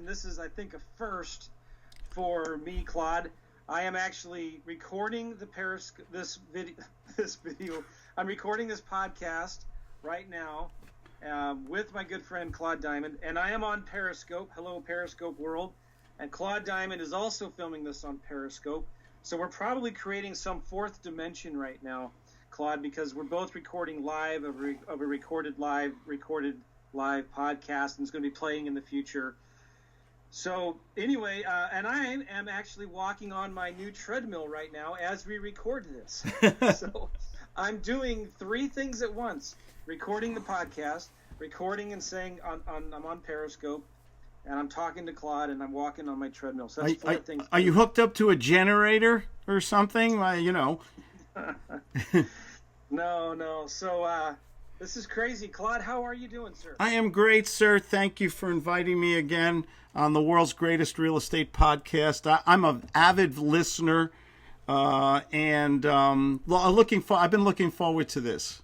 this is, I think, a first for me, Claude. I am actually recording this video. I'm recording this podcast right now with my good friend Claude Diamond, and I am on Periscope. Hello, Periscope world. And Claude Diamond is also filming this on Periscope. So we're probably creating some fourth dimension right now, Claude, because we're both recording live of a recorded live podcast, and it's going to be playing in the future. So anyway, and I am actually walking on my new treadmill right now as we record this. So I'm doing three things at once: recording the podcast, recording and saying I'm on Periscope, and I'm talking to Claude, and I'm walking on my treadmill. So that's four things. Are you hooked up to a generator or something? No. So this is crazy. Claude, how are you doing, sir? I am great, sir. Thank you for inviting me again on the world's greatest real estate podcast. I'm an avid listener, and I've been looking forward to this.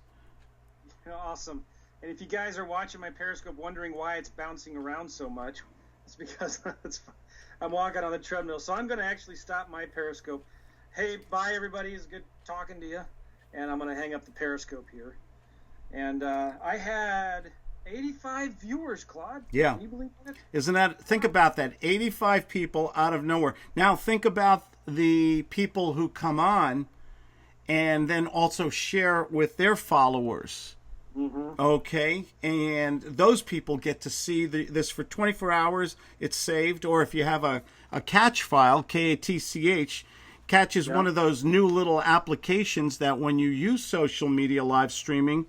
Awesome. And if you guys are watching my Periscope wondering why it's bouncing around so much, it's because I'm walking on the treadmill. So I'm going to actually stop my Periscope. Hey, bye, everybody. It's good talking to you. And I'm going to hang up the Periscope here. And I had 85 viewers, Claude. Yeah. Can you believe that? Isn't that? Think about that. 85 people out of nowhere. Now think about the people who come on and then also share with their followers. Mm-hmm. Okay. And those people get to see this for 24 hours. It's saved. Or if you have a catch file, KATCH, Catch is one of those new little applications that when you use social media live streaming,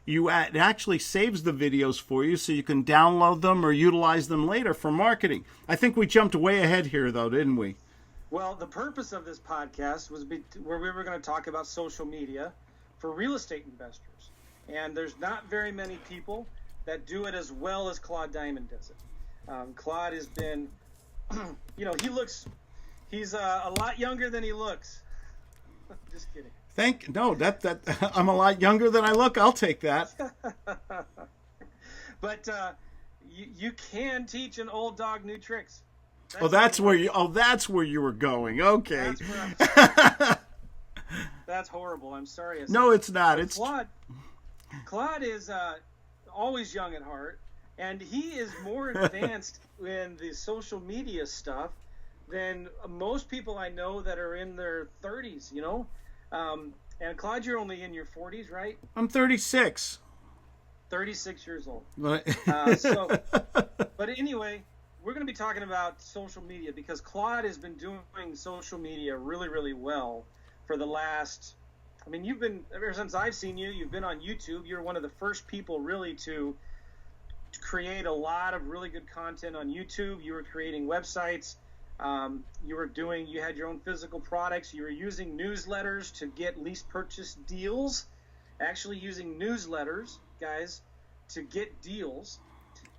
it actually saves the videos for you so you can download them or utilize them later for marketing. I think we jumped way ahead here, though, didn't we? Well, the purpose of this podcast was where we were going to talk about social media for real estate investors. And there's not very many people that do it as well as Claude Diamond does it. Claude has been, he's a lot younger than he looks. Just kidding. That I'm a lot younger than I look. I'll take that. But you can teach an old dog new tricks. That's where you were going. Okay. That's where that's horrible. I'm sorry. No, it's not. It's Claude is always young at heart, and he is more advanced in the social media stuff than most people I know that are in their 30s. And Claude, you're only in your 40s, right? I'm 36. 36 years old. But anyway, we're going to be talking about social media because Claude has been doing social media really, really well for the last, you've been, ever since I've seen you, you've been on YouTube. You're one of the first people really to create a lot of really good content on YouTube. You were creating websites. You had your own physical products. You were using newsletters to get lease purchase deals, actually using newsletters, guys, to get deals.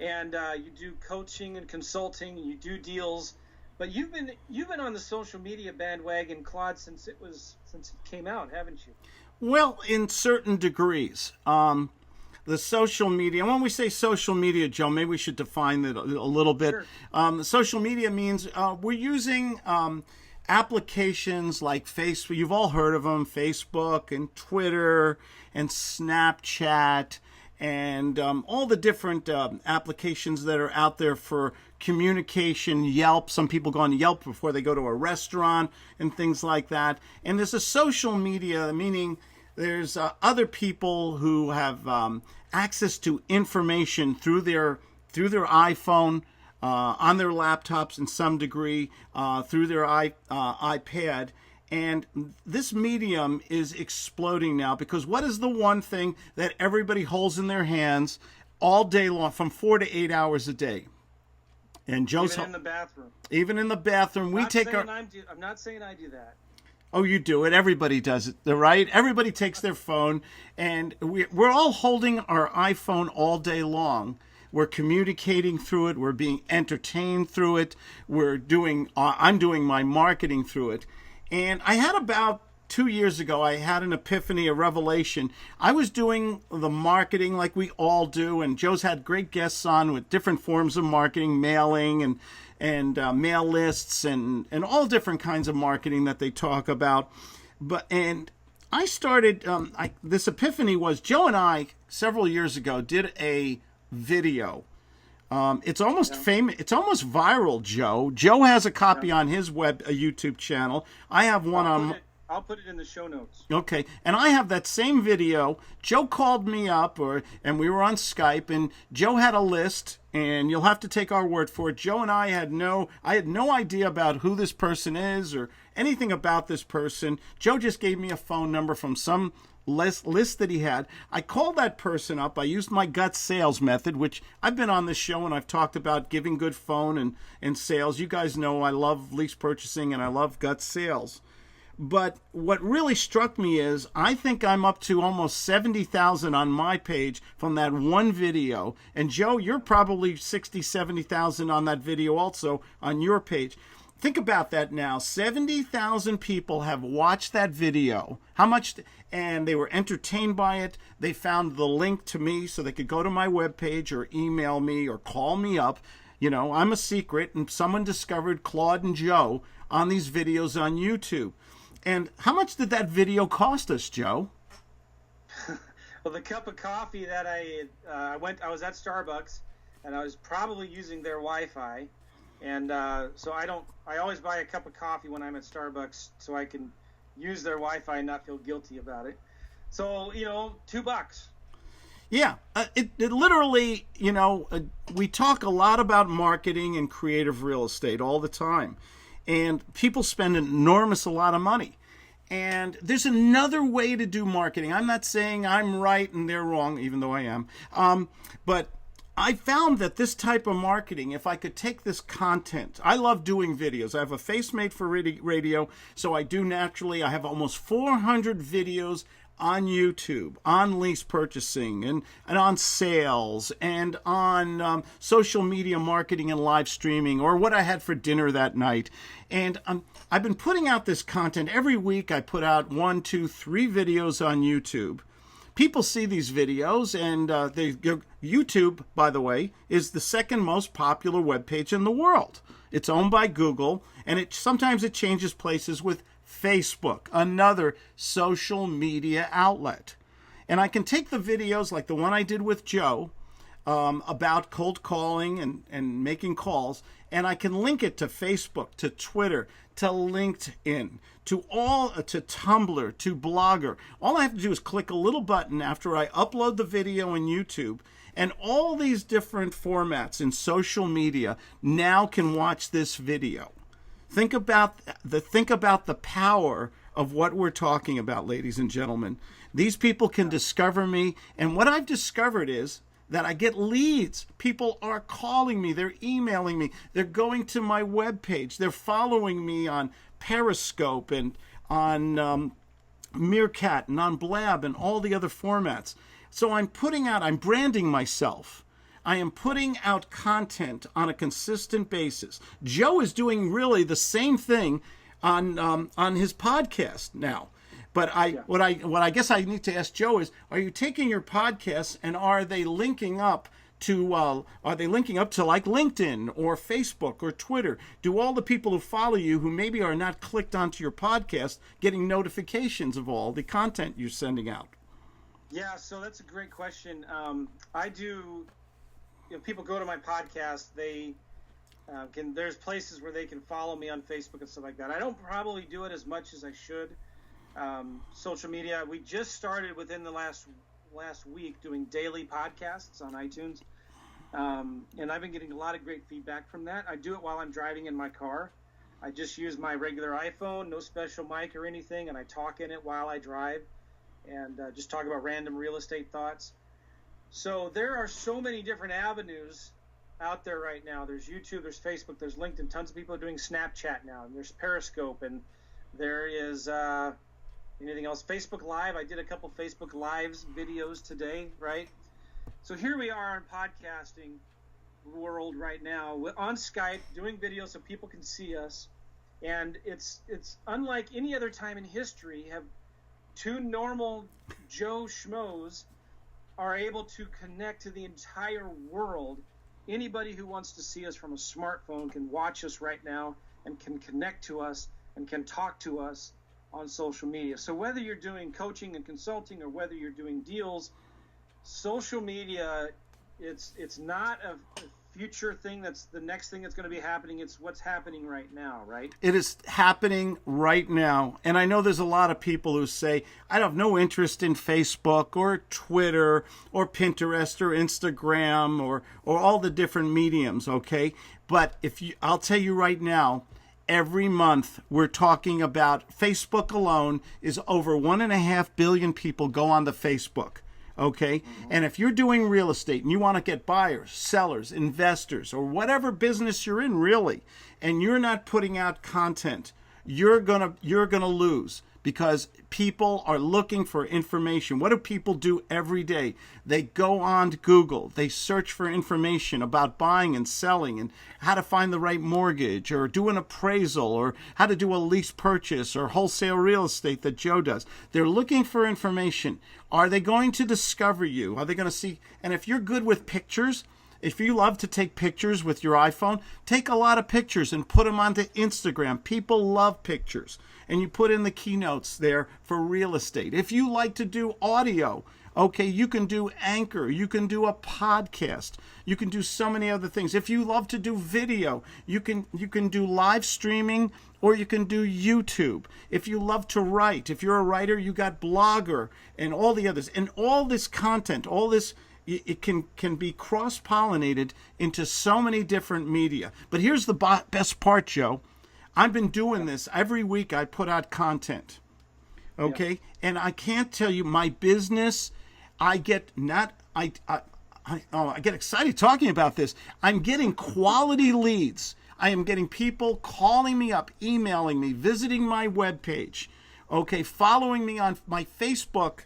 And you do coaching and consulting. You do deals, but you've been on the social media bandwagon, Claude, since it came out, haven't you? Well, in certain degrees. The social media, when we say social media, Joe, maybe we should define it a little bit. Sure. Social media means we're using applications like Facebook. You've all heard of them, Facebook and Twitter and Snapchat and all the different applications that are out there for communication. Yelp. Some people go on Yelp before they go to a restaurant and things like that. And there's a social media, meaning there's other people who have access to information through their iPhone, on their laptops in some degree, through their iPad. And this medium is exploding now because what is the one thing that everybody holds in their hands all day long, from 4 to 8 hours a day? And Joe's even in the bathroom. Even in the bathroom, I'm not saying I do that. Oh, you do it. Everybody does it, right? Everybody takes their phone, and we're all holding our iPhone all day long. We're communicating through it. We're being entertained through it. I'm doing my marketing through it. And I had about 2 years ago, I had an epiphany, a revelation. I was doing the marketing like we all do, and Joe's had great guests on with different forms of marketing, mailing and mail lists and all different kinds of marketing that they talk about. And I started, this epiphany was Joe and I, several years ago, did a video. It's almost famous. It's almost viral, Joe. Joe has a copy on his YouTube channel. I have one I'll put it in the show notes. Okay, and I have that same video. Joe called me up, and we were on Skype, and Joe had a list, and you'll have to take our word for it. Joe and I had no idea about who this person is or anything about this person. Joe just gave me a phone number from some list that he had. I called that person up. I used my gut sales method, which I've been on this show and I've talked about giving good phone and sales. You guys know I love lease purchasing and I love gut sales. But what really struck me is I think I'm up to almost 70,000 on my page from that one video. And Joe, you're probably 60, 70,000 on that video also on your page. Think about that now. 70,000 people have watched that video. How much? And they were entertained by it. They found the link to me so they could go to my webpage or email me or call me up. You know, I'm a secret, and someone discovered Claude and Joe on these videos on YouTube. And how much did that video cost us, Joe? Well, the cup of coffee that I was at Starbucks, and I was probably using their Wi-Fi, and so I always buy a cup of coffee when I'm at Starbucks so I can use their Wi-Fi and not feel guilty about it. So, $2. Yeah, it literally, we talk a lot about marketing and creative real estate all the time. And people spend an enormous lot of money. And there's another way to do marketing. I'm not saying I'm right and they're wrong, even though I am. But I found that this type of marketing, if I could take this content, I love doing videos. I have a face made for radio, so I do naturally. I have almost 400 videos on YouTube, on lease purchasing, and on sales, and on social media marketing and live streaming, or what I had for dinner that night. And I've been putting out this content. Every week I put out 1, 2, 3 videos on YouTube. People see these videos, and YouTube, by the way, is the second most popular webpage in the world. It's owned by Google, and sometimes it changes places with Facebook, another social media outlet. And I can take the videos like the one I did with Joe about cold calling and making calls, and I can link it to Facebook, to Twitter, to LinkedIn, to Tumblr, to Blogger. All I have to do is click a little button after I upload the video on YouTube, and all these different formats in social media now can watch this video. Think about the power of what we're talking about, ladies and gentlemen. These people can discover me, and what I've discovered is that I get leads. People are calling me, they're emailing me, they're going to my webpage, they're following me on Periscope and on Meerkat and on Blab and all the other formats. So I'm branding myself. I am putting out content on a consistent basis. Joe is doing really the same thing on his podcast now. But what I guess I need to ask Joe is, are you taking your podcasts and are they linking up to like LinkedIn or Facebook or Twitter? Do all the people who follow you who maybe are not clicked onto your podcast getting notifications of all the content you're sending out? Yeah, so that's a great question. I do. People go to my podcast, they there's places where they can follow me on Facebook and stuff like that. I don't probably do it as much as I should. Social media, we just started within the last week doing daily podcasts on iTunes, and I've been getting a lot of great feedback from that. I do it while I'm driving in my car. I just use my regular iPhone, no special mic or anything, and I talk in it while I drive and just talk about random real estate thoughts. So there are so many different avenues out there right now. There's YouTube, there's Facebook, there's LinkedIn. Tons of people are doing Snapchat now, and there's Periscope, and there is anything else. Facebook Live. I did a couple Facebook Lives videos today, right? So here we are in podcasting world right now on Skype doing videos so people can see us. And it's unlike any other time in history. Have two normal Joe Schmoes are able to connect to the entire world. Anybody who wants to see us from a smartphone can watch us right now and can connect to us and can talk to us on social media. So whether you're doing coaching and consulting or whether you're doing deals, social media, it's not a future thing that's the next thing that's going to be happening. It's what's happening right now, right? It is happening right now. And I know there's a lot of people who say, I have no interest in Facebook or Twitter or Pinterest or Instagram or all the different mediums, okay? But I'll tell you right now, every month we're talking about Facebook alone is over 1.5 billion people go on to Facebook. Okay. And if you're doing real estate and you want to get buyers, sellers, investors, or whatever business you're in really, and you're not putting out content, you're gonna lose, because people are looking for information. What do people do every day? They go on to Google. They search for information about buying and selling and how to find the right mortgage or do an appraisal or how to do a lease purchase or wholesale real estate that Joe does. They're looking for information. Are they going to discover you? Are they going to see? And if you're good with pictures, if you love to take pictures with your iPhone, take a lot of pictures and put them onto Instagram. People love pictures. And you put in the keynotes there for real estate. If you like to do audio, okay, you can do Anchor. You can do a podcast. You can do so many other things. If you love to do video, you can do live streaming, or you can do YouTube. If you love to write, if you're a writer, you got Blogger and all the others. And all this content, all this, it can be cross-pollinated into so many different media. But here's the best part, Joe. I've been doing this every week. I put out content, okay, and I can't tell you my business. I get excited talking about this. I'm getting quality leads. I am getting people calling me up, emailing me, visiting my webpage, okay, following me on my Facebook.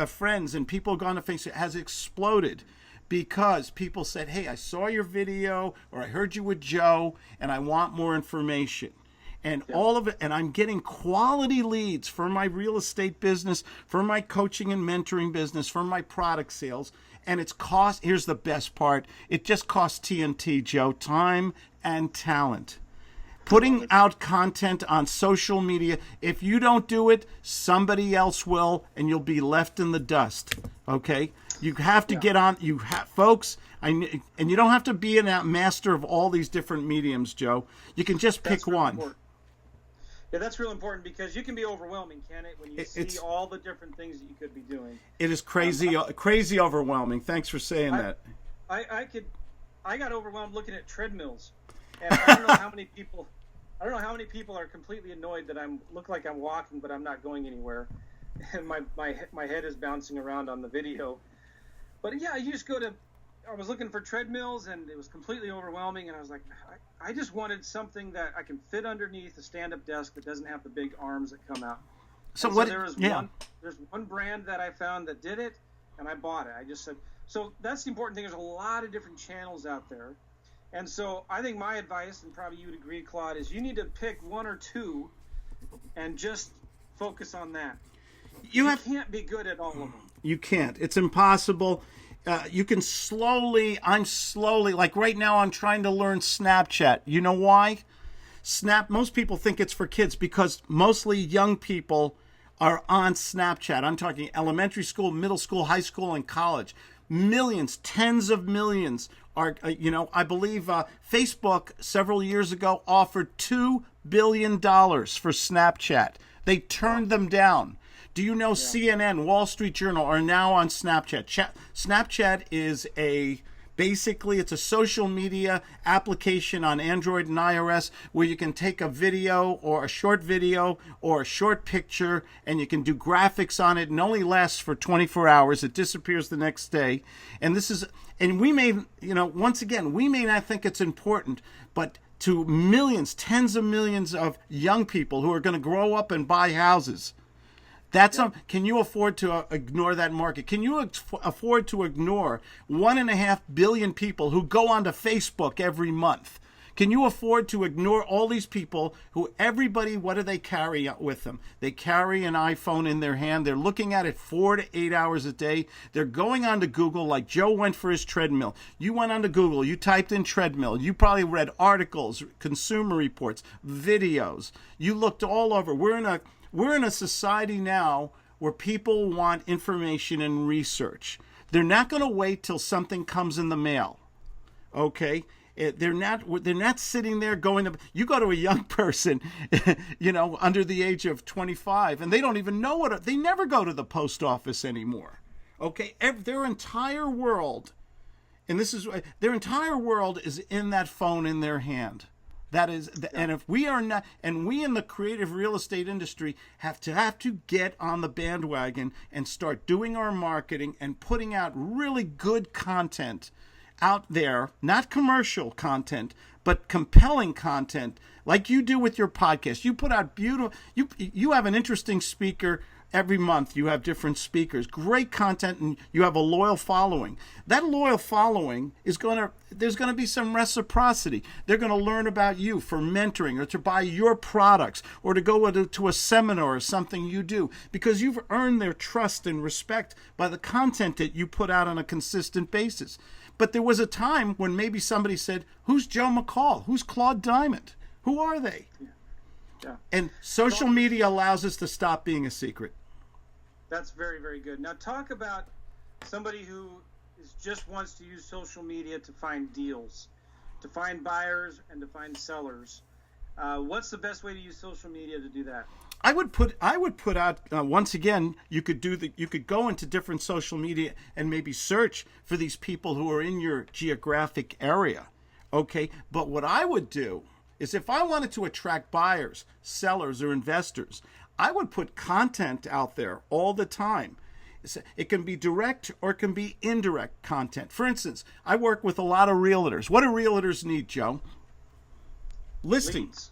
Friends and people gone to Facebook has exploded. Because people said, hey, I saw your video or I heard you with Joe and I want more information. And all of it, and I'm getting quality leads for my real estate business, for my coaching and mentoring business, for my product sales. And here's the best part, it just costs TNT, Joe, time and talent. Putting out content on social media, if you don't do it, somebody else will, and you'll be left in the dust, okay? You have to get on, folks, and you don't have to be a master of all these different mediums, Joe. You can just pick one. Important. Yeah, that's real important, because you can be overwhelming, can it, when you see all the different things that you could be doing. It is crazy overwhelming. Thanks for saying that. I got overwhelmed looking at treadmills, and I don't know how many people are completely annoyed that I look like I'm walking, but I'm not going anywhere, and my head is bouncing around on the video. But yeah, I was looking for treadmills, and it was completely overwhelming, and I was like, I just wanted something that I can fit underneath a stand-up desk that doesn't have the big arms that come out. So there's one brand that I found that did it, and I bought it. I just said, so that's the important thing. There's a lot of different channels out there. And so I think my advice, and probably you would agree, Claude, is you need to pick one or two and just focus on that. You can't be good at all of them. You can't. It's impossible. You can I'm slowly, like right now I'm trying to learn Snapchat. You know why? Most people think it's for kids because mostly young people are on Snapchat. I'm talking elementary school, middle school, high school, and college. Millions, tens of millions are, I believe Facebook several years ago offered $2 billion for Snapchat. They turned them down. Do you know CNN, Wall Street Journal are now on Snapchat? Snapchat is basically it's a social media application on Android and iOS where you can take a video or a short video or a short picture and you can do graphics on it, and only lasts for 24 hours. It disappears the next day. And we may, once again, we may not think it's important, but to millions, tens of millions of young people who are going to grow up and buy houses, can you afford to ignore that market? Can you afford to ignore 1.5 billion people who go onto Facebook every month? Can you afford to ignore all these people who everybody, what do they carry with them? They carry an iPhone in their hand. They're looking at it 4 to 8 hours a day. They're going onto Google like Joe went for his treadmill. You went onto Google. You typed in treadmill. You probably read articles, consumer reports, videos. You looked all over. We're in a society now where people want information and research. They're not going to wait till something comes in the mail. Okay? They're not sitting there going to, you go to a young person, under the age of 25, and they don't even know they never go to the post office anymore. Okay? Their entire world, their entire world is in that phone in their hand. That is, and if we are not, and we in the creative real estate industry have to get on the bandwagon and start doing our marketing and putting out really good content out there, not commercial content, but compelling content, like you do with your podcast. You put out beautiful. You have an interesting speaker. Every month you have different speakers, great content, and you have a loyal following. That loyal following there's going to be some reciprocity. They're going to learn about you for mentoring or to buy your products or to go to a seminar or something you do because you've earned their trust and respect by the content that you put out on a consistent basis. But there was a time when maybe somebody said, who's Joe McCall? Who's Claude Diamond? Who are they? Yeah. And social media allows us to stop being a secret. That's very, very good. Now talk about somebody who just wants to use social media to find deals, to find buyers and to find sellers. What's the best way to use social media to do that? I would put out once again. You could go into different social media and maybe search for these people who are in your geographic area. Okay, but what I would do is if I wanted to attract buyers, sellers, or investors, I would put content out there all the time. It can be direct or it can be indirect content. For instance, I work with a lot of realtors. What do realtors need, Joe? Listings.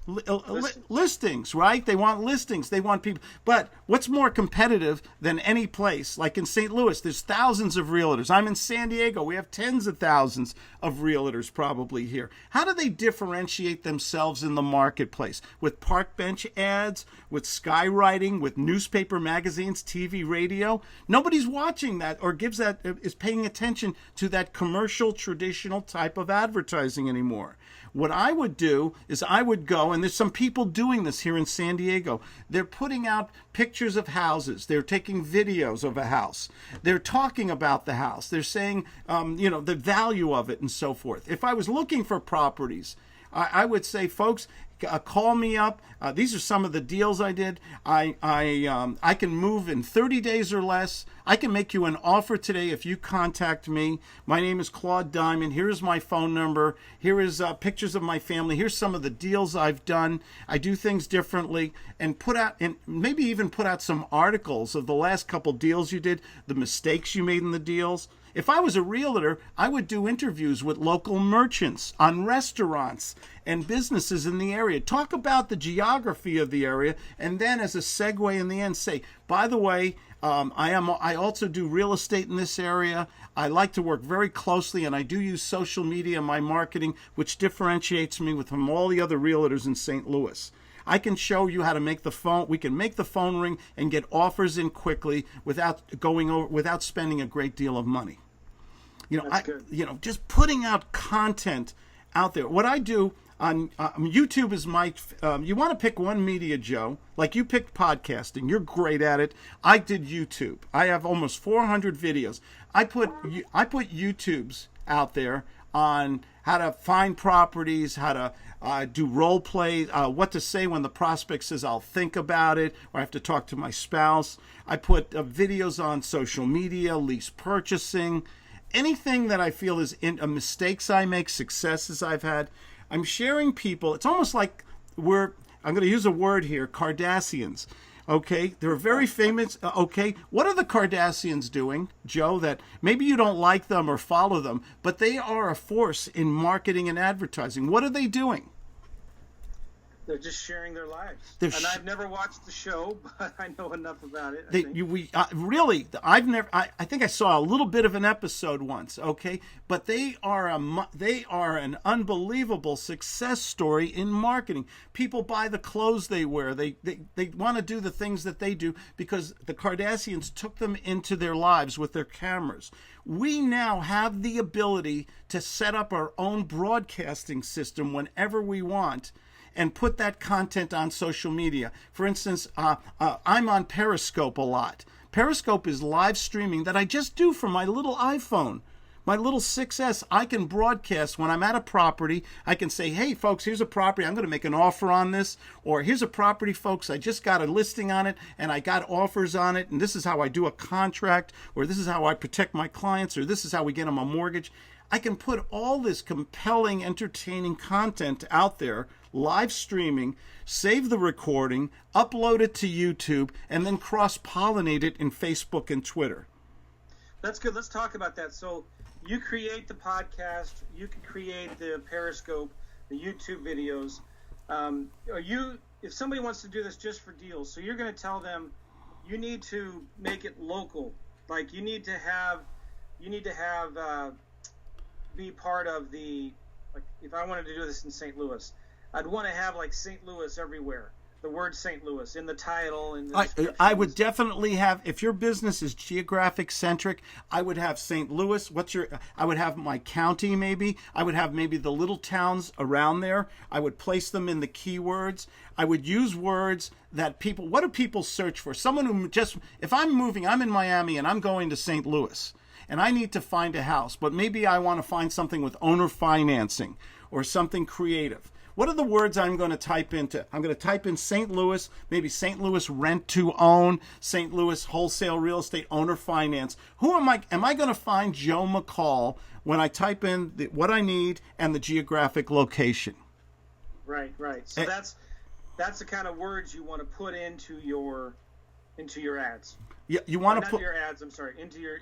Listings, right? They want listings. They want people. But what's more competitive than any place? Like in St. Louis, there's thousands of realtors. I'm in San Diego. We have tens of thousands of realtors probably here. How do they differentiate themselves in the marketplace? With park bench ads, with skywriting, with newspaper, magazines, TV, radio? Nobody's watching that or is paying attention to that commercial, traditional type of advertising anymore. What I would do is I would go, and there's some people doing this here in San Diego. They're putting out pictures of houses. They're taking videos of a house. They're talking about the house. They're saying, the value of it and so forth. If I was looking for properties, I would say, folks, call me up. These are some of the deals I did. I can move in 30 days or less. I can make you an offer today if you contact me. My name is Claude Diamond. Here's my phone number. Here is pictures of my family. Here's some of the deals I've done. I do things differently, and maybe even put out some articles of the last couple deals you did, the mistakes you made in the deals. If I was a realtor, I would do interviews with local merchants on restaurants and businesses in the area. Talk about the geography of the area, and then as a segue in the end, say, by the way, I also do real estate in this area. I like to work very closely, and I do use social media in my marketing, which differentiates me from all the other realtors in St. Louis. I can show you how to make the phone. We can make the phone ring and get offers in quickly without spending a great deal of money. Just putting out content out there. What I do on YouTube is you want to pick one media, Joe. Like you picked podcasting. You're great at it. I did YouTube. I have almost 400 videos. I put YouTubes out there on how to find properties, how to do role play, what to say when the prospect says, I'll think about it, or I have to talk to my spouse. I put videos on social media, lease purchasing, anything that I feel is mistakes I make, successes I've had. I'm sharing people. It's almost like I'm going to use a word here, Kardashians. Okay, they're very famous. Okay, what are the Kardashians doing, Joe, that maybe you don't like them or follow them, but they are a force in marketing and advertising. What are they doing? They're just sharing their lives. And I've never watched the show, but I know enough about it. Really, I've never. I think I saw a little bit of an episode once. Okay, but they are an unbelievable success story in marketing. People buy the clothes they wear. They want to do the things that they do because the Kardashians took them into their lives with their cameras. We now have the ability to set up our own broadcasting system whenever we want and put that content on social media. For instance, I'm on Periscope a lot. Periscope is live streaming that I just do from my little iPhone. My little 6S, I can broadcast when I'm at a property. I can say, hey, folks, here's a property. I'm going to make an offer on this. Or here's a property, folks. I just got a listing on it, and I got offers on it, and this is how I do a contract, or this is how I protect my clients, or this is how we get them a mortgage. I can put all this compelling, entertaining content out there, live streaming, save the recording, upload it to YouTube, and then cross-pollinate it in Facebook and Twitter. That's good. Let's talk about that. So you create the podcast, you can create the Periscope, the YouTube videos. If somebody wants to do this just for deals, so you're going to tell them you need to make it local. Like you need to have be part of the, like if I wanted to do this in St. Louis, I'd want to have like St. Louis everywhere. The word St. Louis in the title. In the I would definitely have, if your business is geographic centric, I would have St. Louis. I would have my county maybe. I would have maybe the little towns around there. I would place them in the keywords. I would use words that what do people search for? Someone who if I'm moving, I'm in Miami and I'm going to St. Louis and I need to find a house, but maybe I want to find something with owner financing or something creative. What are the words I'm going to type into? I'm going to type in St. Louis, maybe St. Louis rent to own, St. Louis wholesale real estate owner finance. Who am I? Am I going to find Joe McCall when I type in what I need and the geographic location? Right. So that's the kind of words you want to put into your ads. Yeah, you want to put your ads. I'm sorry, into your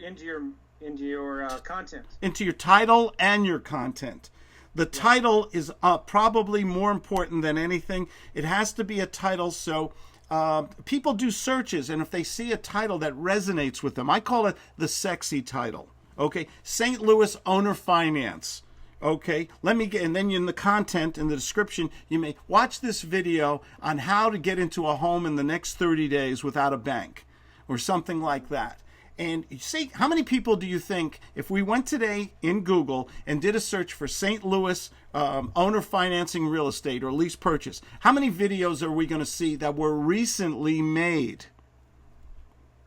content. Into your title and your content. The title is probably more important than anything. It has to be a title so people do searches, and if they see a title that resonates with them, I call it the sexy title. Okay, St. Louis owner finance. Okay, and then in the content, in the description, you may watch this video on how to get into a home in the next 30 days without a bank or something like that. And you see, how many people do you think, if we went today in Google and did a search for St. Louis owner financing real estate or lease purchase, how many videos are we going to see that were recently made?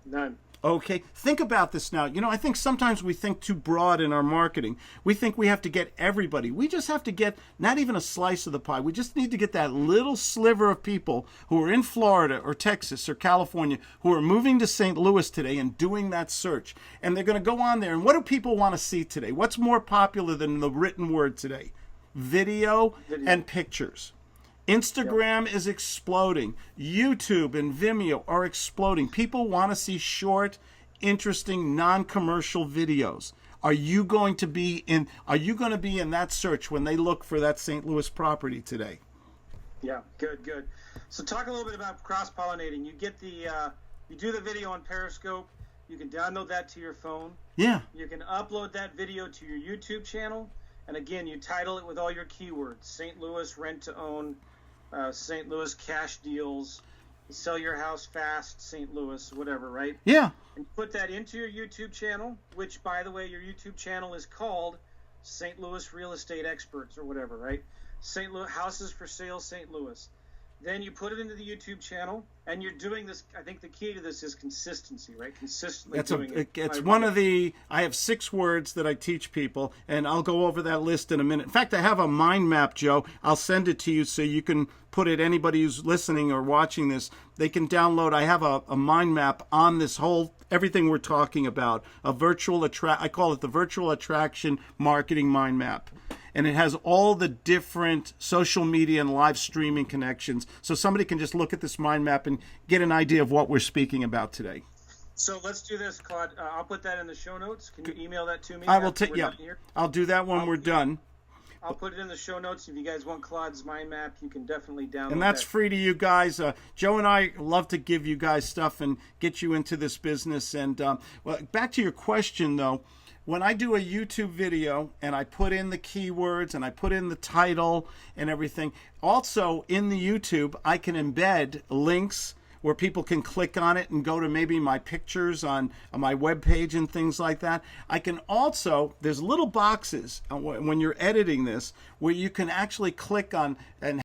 None. Okay, think about this now. I think sometimes we think too broad in our marketing. We think we have to get everybody. We just have to get not even a slice of the pie. We just need to get that little sliver of people who are in Florida or Texas or California who are moving to St. Louis today and doing that search. And they're going to go on there. And what do people want to see today? What's more popular than the written word today? Video. And pictures. Instagram is exploding. YouTube and Vimeo are exploding. People want to see short, interesting, non-commercial videos. Are you going to be in that search when they look for that St. Louis property today? Yeah, good. So talk a little bit about cross-pollinating. You get you do the video on Periscope. You can download that to your phone. Yeah. You can upload that video to your YouTube channel. And again, you title it with all your keywords. St. Louis rent to own, St. Louis cash deals, sell your house fast, St. Louis, whatever, right? Yeah. And put that into your YouTube channel, which, by the way, your YouTube channel is called St. Louis Real Estate Experts or whatever, right? St. Louis Houses for Sale, St. Louis. Then you put it into the YouTube channel, and you're doing this. I think the key to this is consistency, right? Consistently doing it. It's one of the. I have 6 words that I teach people, and I'll go over that list in a minute. In fact, I have a mind map, Joe. I'll send it to you so you can put it. Anybody who's listening or watching this, they can download. I have a mind map on this whole everything we're talking about. I call it the virtual attraction marketing mind map. And it has all the different social media and live streaming connections. So somebody can just look at this mind map and get an idea of what we're speaking about today. So let's do this, Claude. I'll put that in the show notes. Can you email that to me? I will take. Yeah, I'll do that when we're done. I'll put it in the show notes. If you guys want Claude's mind map, you can definitely download it. And that's free to you guys. Joe and I love to give you guys stuff and get you into this business. And well, back to your question, though. When I do a YouTube video and I put in the keywords and I put in the title and everything, also in the YouTube, I can embed links where people can click on it and go to maybe my pictures on my webpage and things like that. I can also, there's little boxes when you're editing this where you can actually click on and